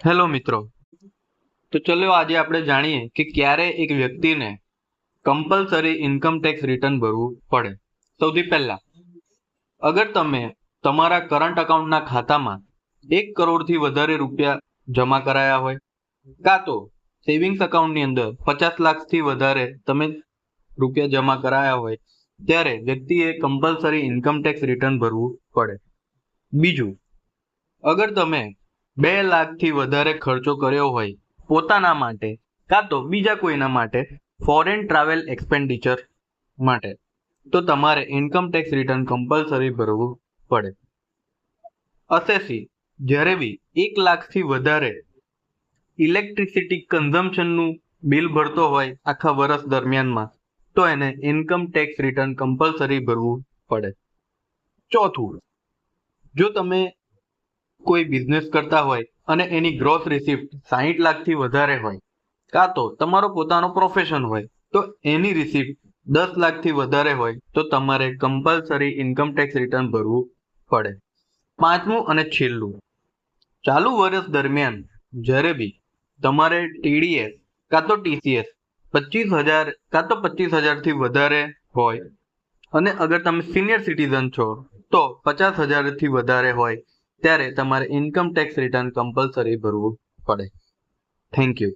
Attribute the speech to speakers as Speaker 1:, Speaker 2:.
Speaker 1: Hello મિત્રો, તો ચલો આજે આપણે જાણીએ કે ક્યારે એક વ્યક્તિને કમ્પલસરી ઇન્કમ ટેક્સ રિટર્ન ભરવું પડે. સૌથી પહેલા, અગર તમે તમારા કરંટ અકાઉન્ટના ખાતામાં 1 કરોડથી વધારે રૂપિયા જમા કરાયા હોય, કાં તો સેવિંગ્સ અકાઉન્ટની અંદર 50 લાખથી વધારે તમે રૂપિયા જમા કરાયા હોય, ત્યારે વ્યક્તિએ કમ્પલસરી ઇન્કમ ટેક્સ રિટર્ન ભરવું પડે. બીજું, અગર તમે 2 લાખથી વધારે ખર્ચો કર્યો હોય પોતાના માટે કાં તો બીજા કોઈના માટે ફોરેન ટ્રાવેલ એક્સપેન્ડિચર માટે, તો તમારે ઇન્કમ ટેક્સ રિટર્ન કમ્પલસરી ભરવું પડે. અસેસી જ્યારે બી 1 લાખથી વધારે ઇલેક્ટ્રિસિટી કન્ઝમ્પશનનું બિલ ભરતો હોય આખા વર્ષ દરમિયાનમાં, તો એને ઇન્કમ ટેક્સ રિટર્ન કમ્પલસરી ભરવું પડે. ચોથું, જો તમે કોઈ બિઝનેસ કરતા હોય અને એની ગ્રોસ રિસિપ્ટ 60 લાખથી વધારે હોય, કાં તો તમારો પોતાનો પ્રોફેશન હોય તો એની રિસિપ્ટ 10 લાખથી વધારે હોય, તો તમારે કમ્પલસરી ઇન્કમ ટેક્સ રિટર્ન ભરવું પડે. પાંચમું અને છેલ્લું, ચાલુ વર્ષ દરમિયાન જ્યારે બી તમારે ટીડીએસ કાં તો ટીસીએસ 25,000 કાં તો 25,000થી વધારે હોય, અને અગર તમે સિનિયર સિટીઝન છો તો 50,000થી વધારે હોય, ત્યારે તમારે ઇન્કમ ટેક્સ રિટર્ન કમ્પલસરી ભરવું પડે. Thank you.